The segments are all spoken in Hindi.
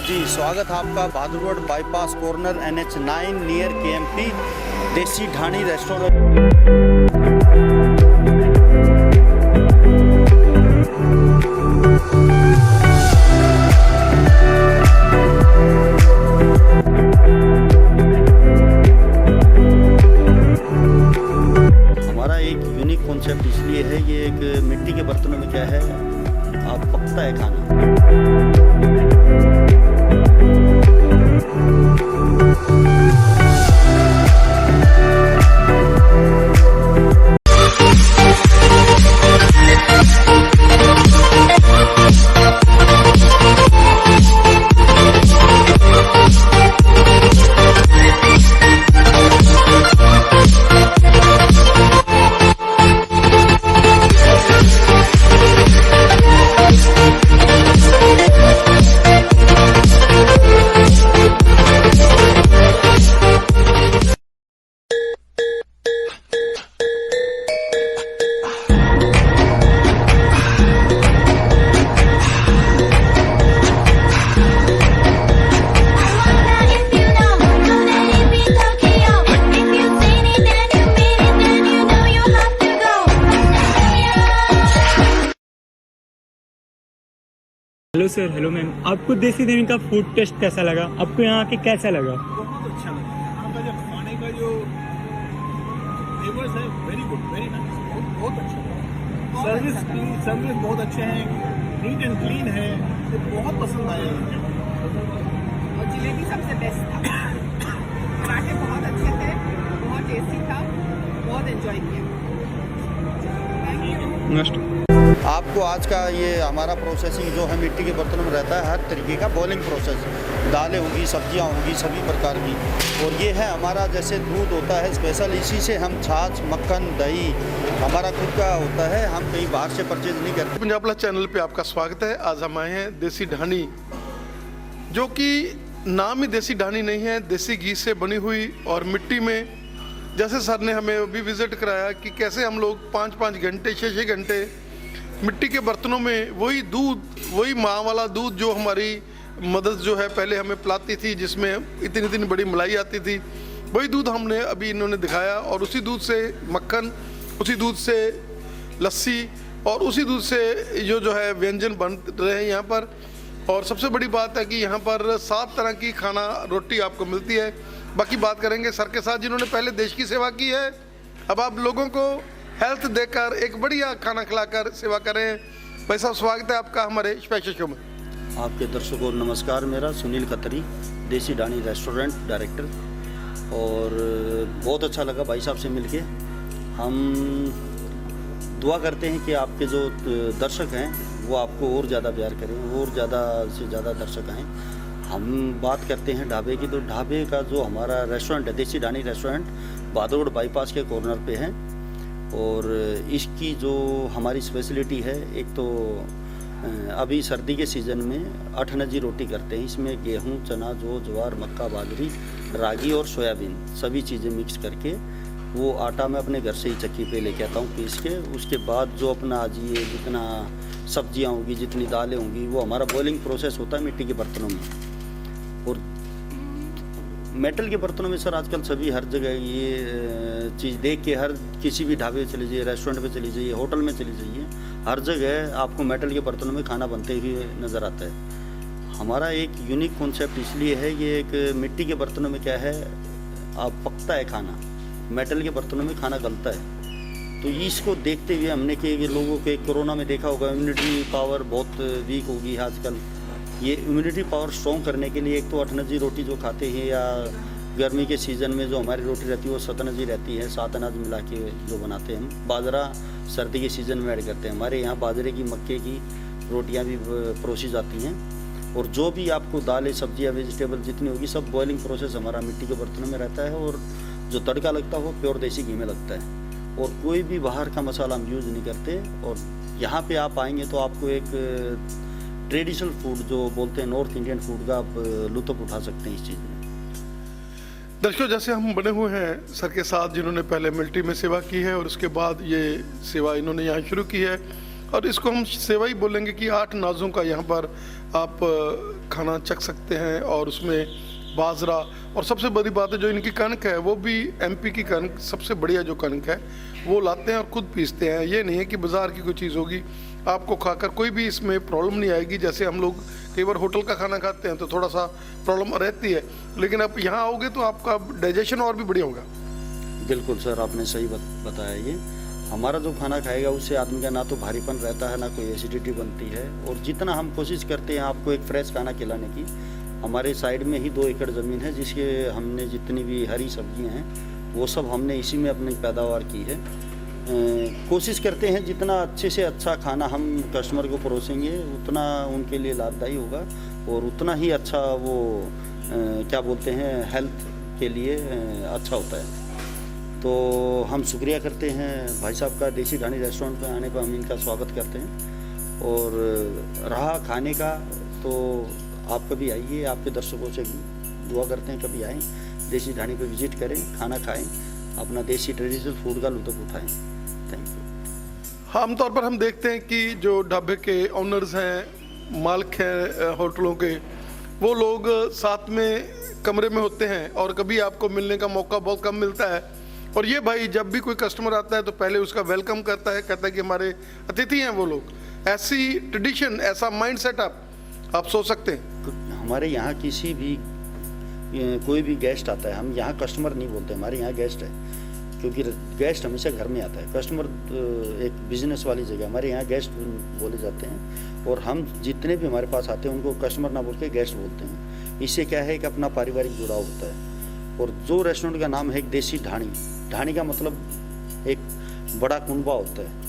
जी स्वागत है आपका Bahadur road bypass corner NH9 near KMP Desi ढाणी रेस्टोरेंट। हमारा एक यूनिक कॉन्सेप्ट इसलिए है, ये एक मिट्टी के बर्तनों में क्या है, आप पकता है खाना। Hello sir, hello ma'am. आपको देसी ढाणी का फूड टेस्ट कैसा लगा? आपको यहाँ आके कैसा लगा? बहुत अच्छा लगा। यहाँ का जो खाने का जो फ्लेवर्स है वेरी गुड, वेरी नाइस, बहुत अच्छा। सर्विस बहुत अच्छे हैं, नीट एंड क्लीन है, तो बहुत पसंद आया मुझे। और जलेबी सबसे बेस्ट था। पराठे बहुत अच्छे थे, बहुत टेस्टी था, बहुत एंजॉय किया। आपको आज का ये हमारा प्रोसेसिंग जो है मिट्टी के बर्तनों में रहता है, हर तरीके का बॉइलिंग प्रोसेस, दालें होंगी, सब्जियां होंगी, सभी प्रकार की। और ये है हमारा जैसे दूध होता है स्पेशल, इसी से हम छाछ, मक्खन, दही हमारा खुद का होता है, हम कहीं बाहर से परचेज नहीं करते। पंजाब प्लस चैनल पे आपका स्वागत है। आज हम आए हैं देसी ढाणी, जो कि नाम ही देसी ढाणी नहीं है, देसी घी से बनी हुई और मिट्टी में, जैसे सर ने हमें अभी विजिट कराया कि कैसे हम लोग 5-5 घंटे 6-6 घंटे मिट्टी के बर्तनों में वही दूध, वही माँ वाला दूध जो हमारी मदद जो है पहले हमें पिलाती थी, जिसमें इतनी इतनी बड़ी मलाई आती थी, वही दूध हमने अभी इन्होंने दिखाया। और उसी दूध से मक्खन, उसी दूध से लस्सी और उसी दूध से जो है व्यंजन बन रहे हैं यहाँ पर। और सबसे बड़ी बात है कि यहाँ पर 7 तरह की खाना रोटी आपको मिलती है। बाकी बात करेंगे सर के साथ, जिन्होंने पहले देश की सेवा की है, अब आप लोगों को हेल्थ देकर एक बढ़िया खाना खिलाकर सेवा करें। भाई साहब, स्वागत है आपका हमारे स्पेशल शो में। आपके दर्शकों को नमस्कार, मेरा सुनील खत्री, देसी ढाणी रेस्टोरेंट डायरेक्टर। और बहुत अच्छा लगा भाई साहब से मिलके। हम दुआ करते हैं कि आपके जो दर्शक हैं वो आपको और ज़्यादा प्यार करें, और ज़्यादा से ज़्यादा दर्शक आएँ। हम बात करते हैं ढाबे की, तो ढाबे का जो हमारा रेस्टोरेंट है देसी ढाणी रेस्टोरेंट, बहादुर रोड बाईपास के कॉर्नर पे है। और इसकी जो हमारी स्पेशलिटी है, एक तो अभी सर्दी के सीज़न में 8 नजी रोटी करते हैं। इसमें गेहूं, चना, जौ, ज्वार, मक्का, बाजरी, रागी और सोयाबीन सभी चीज़ें मिक्स करके वो आटा मैं अपने घर से ही चक्की पे लेके आता हूँ पीस के। उसके बाद जो अपना आज ये जितना सब्जियाँ होंगी, जितनी दालें होंगी, वो हमारा बॉइलिंग प्रोसेस होता है मिट्टी के बर्तनों में। और मेटल के बर्तनों में सर आजकल सभी हर जगह ये चीज़ देख के, हर किसी भी ढाबे पे चली जाइए, रेस्टोरेंट पे चली जाइए, होटल में चली जाइए, हर जगह आपको मेटल के बर्तनों में खाना बनते हुए नज़र आता है। हमारा एक यूनिक कॉन्सेप्ट इसलिए है, ये एक मिट्टी के बर्तनों में क्या है, आप पकता है खाना, मेटल के बर्तनों में खाना गलता है। तो इसको देखते हुए हमने कि लोगों के कोरोना में देखा होगा इम्यूनिटी पावर बहुत वीक होगी आजकल। ये इम्यूनिटी पावर स्ट्रॉन्ग करने के लिए एक तो 8 नजी रोटी जो खाते हैं, या गर्मी के सीज़न में जो हमारी रोटी रहती है वो 7 नजी रहती है, 7 अनाज मिला के जो बनाते हैं हम। बाजरा सर्दी के सीज़न में ऐड करते हैं। हमारे यहाँ बाजरे की, मक्के की रोटियाँ भी परोसी जाती हैं। और जो भी आपको दालें, सब्जियाँ, वेजिटेबल जितनी होगी, सब बॉइलिंग प्रोसेस हमारा मिट्टी के बर्तनों में रहता है। और जो तड़का लगता है वो प्योर देसी घी में लगता है, और कोई भी बाहर का मसाला हम यूज़ नहीं करते। और यहाँ पे आप आएंगे तो आपको एक ट्रेडिशनल फूड जो बोलते हैं नॉर्थ इंडियन फूड का आप लुत्फ़ उठा सकते हैं इस चीज़ में। दर्शकों, जैसे हम बने हुए हैं सर के साथ, जिन्होंने पहले मिलिट्री में सेवा की है और उसके बाद ये सेवा इन्होंने यहाँ शुरू की है। और इसको हम सेवा ही बोलेंगे कि 8 नाजों का यहाँ पर आप खाना चख सकते हैं और उसमें बाजरा और सबसे बड़ी बात है जो इनकी कणक है वो भी एमपी की कणक सबसे बढ़िया जो कणक है वो लाते हैं और खुद पीसते हैं। ये नहीं है कि बाज़ार की कोई चीज़ होगी, आपको खाकर कोई भी इसमें प्रॉब्लम नहीं आएगी। जैसे हम लोग कई बार होटल का खाना खाते हैं तो थोड़ा सा प्रॉब्लम रहती है, लेकिन आप यहाँ आओगे तो आपका डाइजेशन और भी बढ़िया होगा। बिल्कुल सर, आपने सही बताया। ये हमारा जो खाना खाएगा उससे आदमी का ना तो भारीपन रहता है, ना कोई एसिडिटी बनती है। और जितना हम कोशिश करते हैं आपको एक फ्रेश खाना खिलाने की, हमारे साइड में ही 2 एकड़ ज़मीन है जिसके हमने जितनी भी हरी सब्जियां हैं वो सब हमने इसी में अपनी पैदावार की है। कोशिश करते हैं जितना अच्छे से अच्छा खाना हम कस्टमर को परोसेंगे उतना उनके लिए लाभदायी होगा और उतना ही अच्छा वो क्या बोलते हैं हेल्थ के लिए अच्छा होता है। तो हम शुक्रिया करते हैं भाई साहब का, देसी ढाणी रेस्टोरेंट में आने पर हम इनका स्वागत करते हैं। और रहा खाने का तो आप कभी आइए, आपके दर्शकों से दुआ करते हैं कभी आएँ, देसी ढाणी पे विजिट करें, खाना खाएं, अपना देसी ट्रेडिशनल फूड का लुत्फ़ उठाएं। Thank you. आमतौर पर हम देखते हैं कि जो ढाबे के ऑनर्स हैं, मालिक हैं होटलों के, वो लोग साथ में कमरे में होते हैं और कभी आपको मिलने का मौका बहुत कम मिलता है। और ये भाई जब भी कोई कस्टमर आता है तो पहले उसका वेलकम करता है, कहता है कि हमारे अतिथि हैं वो लोग। ऐसी ट्रेडिशन, ऐसा माइंड सेटअप आप सोच सकते हैं। हमारे यहाँ किसी भी कोई भी गेस्ट आता है, हम यहाँ कस्टमर नहीं बोलते, हमारे यहाँ गेस्ट है, क्योंकि गेस्ट हमेशा घर में आता है। कस्टमर एक बिजनेस वाली जगह, हमारे यहाँ गेस्ट बोले जाते हैं। और हम जितने भी हमारे पास आते हैं उनको कस्टमर ना बोल के गेस्ट बोलते हैं। इससे क्या है कि अपना पारिवारिक जुड़ाव होता है। और जो रेस्टोरेंट का नाम है एक देसी ढाणी, ढाणी का मतलब एक बड़ा कुनबा होता है।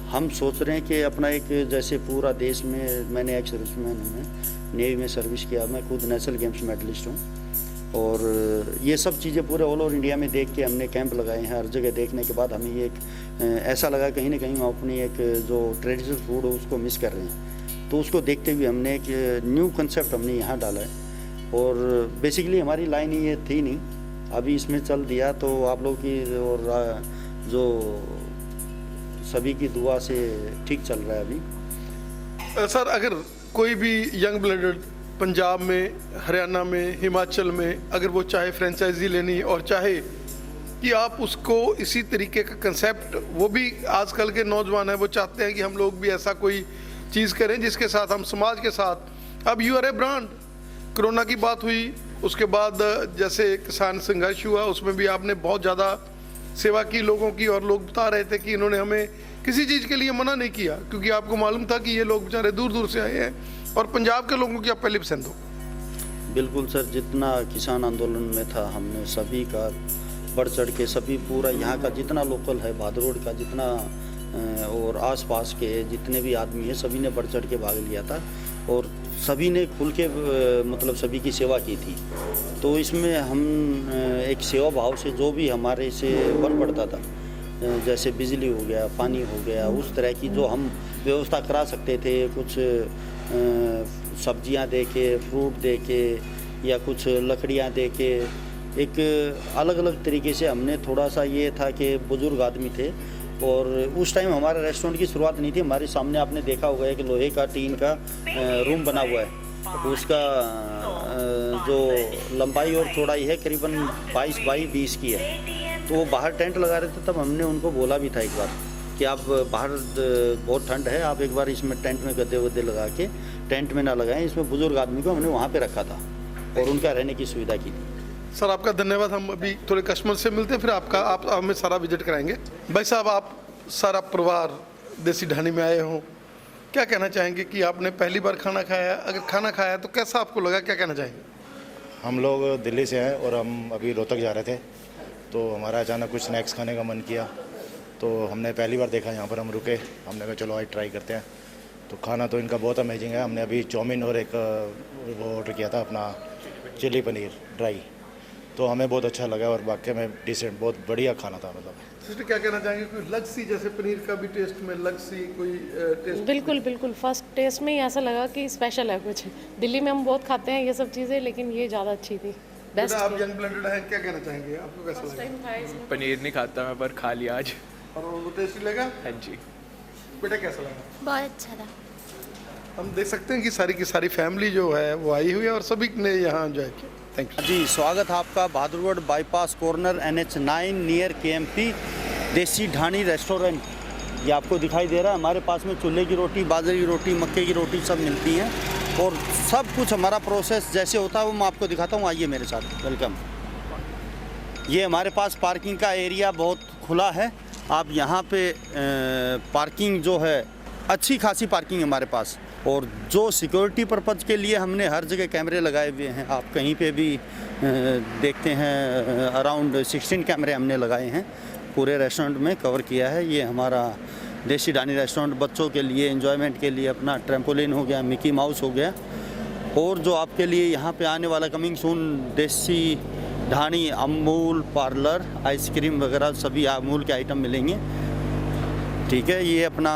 हम सोच रहे हैं कि अपना एक जैसे पूरा देश में, मैंने एक सर्विसमैन हूँ, मैं नेवी में सर्विस किया, मैं खुद नेशनल गेम्स मेडलिस्ट हूँ। और ये सब चीज़ें पूरे ऑल ओवर इंडिया में देख के हमने कैंप लगाए हैं। हर जगह देखने के बाद हमें ये एक ऐसा लगा कहीं ना कहीं हम अपनी एक जो ट्रेडिशनल फूड है उसको मिस कर रहे हैं। तो उसको देखते हुए हमने एक न्यू कंसेप्ट हमने यहाँ डाला है। और बेसिकली हमारी लाइन ये थी नहीं, अभी इसमें चल दिया तो आप लोग की और जो सभी की दुआ से ठीक चल रहा है अभी। सर, अगर कोई भी यंग ब्लडेड पंजाब में, हरियाणा में, हिमाचल में अगर वो चाहे फ्रेंचाइजी लेनी और चाहे कि आप उसको इसी तरीके का कंसेप्ट, वो भी आजकल के नौजवान हैं वो चाहते हैं कि हम लोग भी ऐसा कोई चीज़ करें जिसके साथ हम समाज के साथ, अब you are a brand. Corona की बात हुई, उसके बाद जैसे किसान संघर्ष हुआ, उसमें भी आपने बहुत ज़्यादा सेवा की लोगों की। और लोग बता रहे थे कि इन्होंने हमें किसी चीज़ के लिए मना नहीं किया, क्योंकि आपको मालूम था कि ये लोग बेचारे दूर दूर से आए हैं और पंजाब के लोगों की आप पहले पसंद हो। बिल्कुल सर, जितना किसान आंदोलन में था हमने सभी का बढ़ चढ़ के, सभी पूरा यहाँ का जितना लोकल है, भादरोड का जितना और आसपास के जितने भी आदमी हैं सभी ने बढ़ चढ़ के भाग लिया था और सभी ने खुल के मतलब सभी की सेवा की थी। तो इसमें हम एक सेवा भाव से जो भी हमारे से बन पड़ता था, जैसे बिजली हो गया, पानी हो गया, उस तरह की जो हम व्यवस्था करा सकते थे, कुछ सब्जियां दे के, फ्रूट दे के या कुछ लकड़ियां दे के, एक अलग अलग तरीके से हमने थोड़ा सा, ये था कि बुज़ुर्ग आदमी थे और उस टाइम हमारे रेस्टोरेंट की शुरुआत नहीं थी। हमारे सामने आपने देखा होगा एक लोहे का टीन का रूम बना हुआ है, उसका जो लंबाई और चौड़ाई है करीबन 22 बाई 20 की है। तो वो बाहर टेंट लगा रहे थे, तब हमने उनको बोला भी था एक बार कि आप बाहर बहुत ठंड है, आप एक बार इसमें टेंट में गद्दे वद्दे लगा के टेंट में ना लगाएं। इसमें बुजुर्ग आदमी को हमने वहाँ पे रखा था और उनका रहने की सुविधा की थी। सर, आपका धन्यवाद। हम अभी थोड़े कस्टमर से मिलते हैं, फिर आप हमें सारा विजिट कराएंगे। भाई साहब, आप सारा परिवार देसी ढाणी में आए हों, क्या कहना चाहेंगे कि आपने पहली बार खाना खाया? अगर खाना खाया तो कैसा आपको लगा, क्या कहना चाहेंगे? हम लोग दिल्ली से हैं और हम अभी रोहतक जा रहे थे, तो हमारा अचानक कुछ स्नैक्स खाने का मन किया, तो हमने पहली बार देखा यहाँ पर, हम रुके, हमने कहा चलो आज ट्राई करते हैं। तो खाना तो इनका बहुत अमेजिंग है। हमने अभी चाउमीन और एक वो ऑर्डर किया था अपना चिली पनीर ड्राई, तो हमें बहुत अच्छा लगा और वाकई में डिसेंट, बहुत बढ़िया खाना था। मतलब सिस्टर, क्या कहना चाहेंगे? कोई अलग सी, जैसे पनीर का भी टेस्ट में अलग सी कोई टेस्ट? बिल्कुल बिल्कुल, फर्स्ट टेस्ट में ही ऐसा लगा कि स्पेशल है कुछ। दिल्ली में हम बहुत खाते हैं ये सब चीज़ें, लेकिन ये ज़्यादा अच्छी थी, बेस्ट। आप यंग ब्लेंडेड हैं, क्या कहना चाहेंगे? आपको कैसा लगा? पनीर नहीं खाता मैं, पर खा लिया आज। और वो टेस्टी लगा? हाँ जी। बेटा कैसा लगा? बहुत अच्छा था। हम देख सकते हैं कि सारी की सारी फैमिली जो है वो आई हुई है और सभी ने यहाँ एंजॉय किया। थैंक यू जी, स्वागत है आपका Bahadurgarh bypass corner NH9 near KMP Desi ढाणी रेस्टोरेंट। ये आपको दिखाई दे रहा है, हमारे पास में चूल्हे की रोटी, बाजरे की रोटी, मक्के की रोटी सब मिलती हैं और सब कुछ हमारा प्रोसेस जैसे होता है वो मैं आपको दिखाता हूँ। आइए मेरे साथ, वेलकम। ये हमारे पास पार्किंग का एरिया बहुत खुला है, आप यहाँ पे पार्किंग जो है अच्छी खासी पार्किंग है हमारे पास। और जो सिक्योरिटी पर्पज़ के लिए हमने हर जगह कैमरे लगाए हुए हैं, आप कहीं पे भी देखते हैं अराउंड 16 कैमरे हमने लगाए हैं, पूरे रेस्टोरेंट में कवर किया है। ये हमारा देसी ढाणी रेस्टोरेंट बच्चों के लिए एंजॉयमेंट के लिए अपना ट्रैम्पोलिन हो गया, मिकी माउस हो गया, और जो आपके लिए यहाँ पे आने वाला कमिंग सून देसी ढाणी अमूल पार्लर आइसक्रीम वगैरह सभी अमूल के आइटम मिलेंगे। ठीक है, ये अपना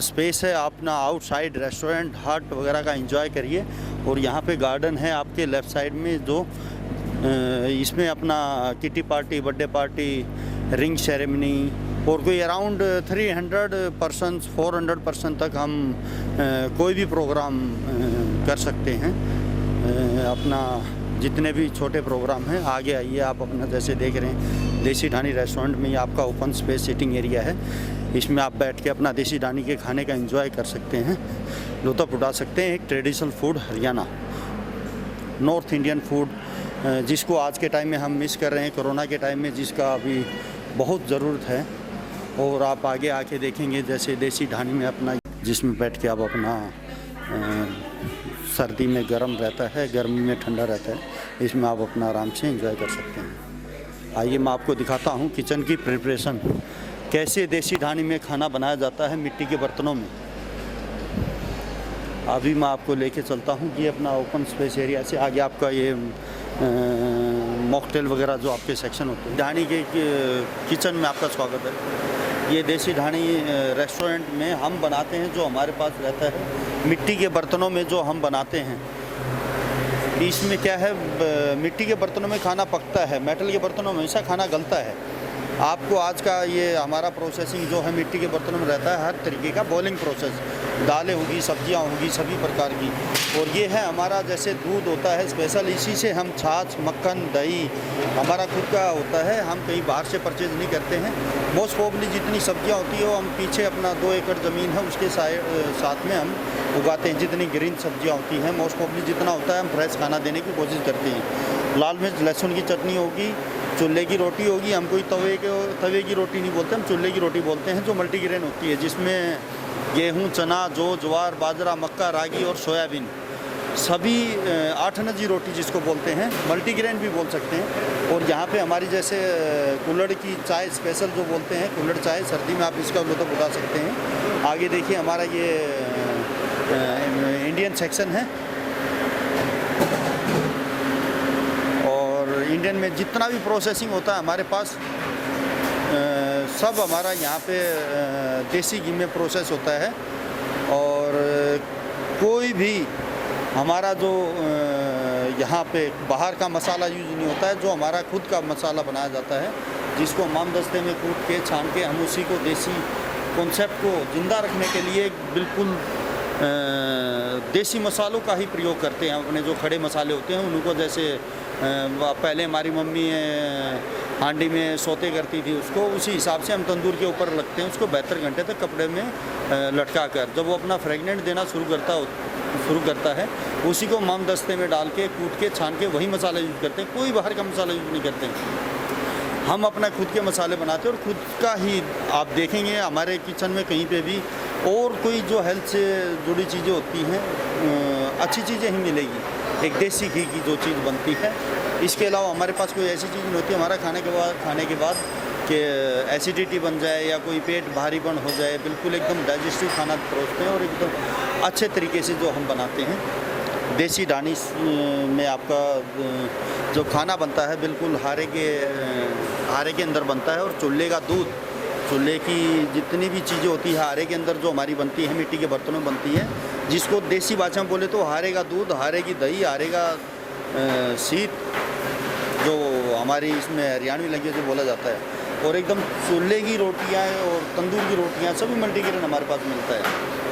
स्पेस है, अपना आउटसाइड रेस्टोरेंट हट वगैरह का एंजॉय करिए। और यहाँ पे गार्डन है आपके लेफ़्ट साइड में, जो इसमें अपना kitty party, birthday party, ring ceremony और कोई अराउंड 300 पर्सन्स 400 पर्सन तक हम कोई भी प्रोग्राम कर सकते हैं। अपना जितने भी छोटे प्रोग्राम हैं, आगे आइए आप अपना, जैसे देख रहे हैं देसी ढाणी रेस्टोरेंट में ये आपका ओपन स्पेस सिटिंग एरिया है, इसमें आप बैठ के अपना देसी ढाणी के खाने का एंजॉय कर सकते हैं, लुत्फ़ उठा सकते हैं। एक traditional food Haryana north Indian food जिसको आज के टाइम में हम मिस कर रहे हैं, कोरोना के टाइम में जिसका अभी बहुत ज़रूरत है। और आप आगे आके देखेंगे जैसे देसी ढाणी में अपना, जिसमें बैठ के आप अपना सर्दी में गर्म रहता है, गर्मी में ठंडा रहता है, इसमें आप अपना आराम से एंजॉय कर सकते हैं। आइए मैं आपको दिखाता हूँ किचन की प्रिपरेशन, कैसे देसी ढाणी में खाना बनाया जाता है मिट्टी के बर्तनों में। अभी मैं आपको लेके चलता हूँ। ये अपना ओपन स्पेस एरिया से आगे आपका ये मॉकटेल वगैरह जो आपके सेक्शन होते हैं। ढाणी के किचन में आपका स्वागत है। ये देसी ढाणी रेस्टोरेंट में हम बनाते हैं, जो हमारे पास रहता है मिट्टी के बर्तनों में जो हम बनाते हैं। इसमें क्या है, मिट्टी के बर्तनों में खाना पकता है, मेटल के बर्तनों में हमेशा खाना गलता है। आपको आज का ये हमारा प्रोसेसिंग जो है मिट्टी के बर्तनों में रहता है, हर तरीके का बॉइलिंग प्रोसेस, दालें होगी, सब्जियां होगी, सभी प्रकार की। और ये है हमारा जैसे दूध होता है स्पेशल, इसी से हम छाछ, मक्खन, दही हमारा खुद का होता है, हम कहीं बाहर से परचेज नहीं करते हैं। मोस्ट प्रोबेबली जितनी सब्जियां होती है वो हम पीछे अपना 2 एकड़ ज़मीन है उसके साथ में हम उगाते हैं। जितनी ग्रीन सब्जियाँ होती हैं मोस्ट प्रोबेबली जितना होता है हम फ्रेश खाना देने की कोशिश करते हैं। लाल मिर्च लहसुन की चटनी होगी, चूल्हे की रोटी होगी, हम कोई तवे की रोटी नहीं बोलते, हम चूल्हे की रोटी बोलते हैं, जो मल्टीग्रेन होती है, जिसमें गेहूं, चना, जौ, ज्वार, बाजरा, मक्का, रागी और सोयाबीन सभी 8 अनजी रोटी जिसको बोलते हैं, मल्टीग्रेन भी बोल सकते हैं। और यहाँ पे हमारी जैसे कुल्हड़ की चाय स्पेशल जो बोलते हैं, कुल्हड़ चाय, सर्दी में आप इसका लुत्फ़ उठा सकते हैं। आगे देखिए हमारा ये इंडियन सेक्शन है, और इंडियन में जितना भी प्रोसेसिंग होता है हमारे पास सब हमारा यहाँ पे देसी घी में प्रोसेस होता है। और कोई भी हमारा जो यहाँ पे बाहर का मसाला यूज नहीं होता है, जो हमारा खुद का मसाला बनाया जाता है, जिसको मामदस्ते में कूट के छान के हम उसी को देसी कॉन्सेप्ट को ज़िंदा रखने के लिए बिल्कुल देसी मसालों का ही प्रयोग करते हैं। अपने जो खड़े मसाले होते हैं उनको, जैसे पहले हमारी मम्मी हांडी में सोते करती थी उसको, उसी हिसाब से हम तंदूर के ऊपर रखते हैं उसको 72 घंटे तक कपड़े में लटका कर। जब वो अपना फ्रेगनेंट देना शुरू करता है, उसी को मामदस्ते में डाल के कूट के छान के वही मसाला यूज़ करते हैं, कोई बाहर का मसाला यूज़ नहीं करते हैं। हम अपना खुद के मसाले बनाते हैं और खुद का ही आप देखेंगे हमारे किचन में कहीं पे भी और कोई जो हेल्थ से जुड़ी चीज़ें होती हैं अच्छी चीज़ें ही मिलेगी। एक देसी घी की जो चीज़ बनती है, इसके अलावा हमारे पास कोई ऐसी चीज़ नहीं होती हमारा खाने के बाद कि एसिडिटी बन जाए या कोई पेट भारीपन हो जाए। बिल्कुल एकदम डाइजेस्टिव खाना परोसते हैं और एकदम अच्छे तरीके से जो हम बनाते हैं। देसी ढाणी में आपका जो खाना बनता है बिल्कुल हारे के अंदर बनता है, और चूल्हे का दूध, चूल्हे की जितनी भी चीज़ें होती है हारे के अंदर जो हमारी बनती है, मिट्टी के बर्तनों में बनती है, जिसको देसी भाषा में बोले तो हारे का दूध, हारे की दही, हारे का शीत, जो हमारी इसमें हरियाणवी लैंग्वेज में बोला जाता है। और एकदम चूल्हे की रोटियाँ और तंदूर की रोटियाँ सभी मल्टीग्रेन हमारे पास मिलता है।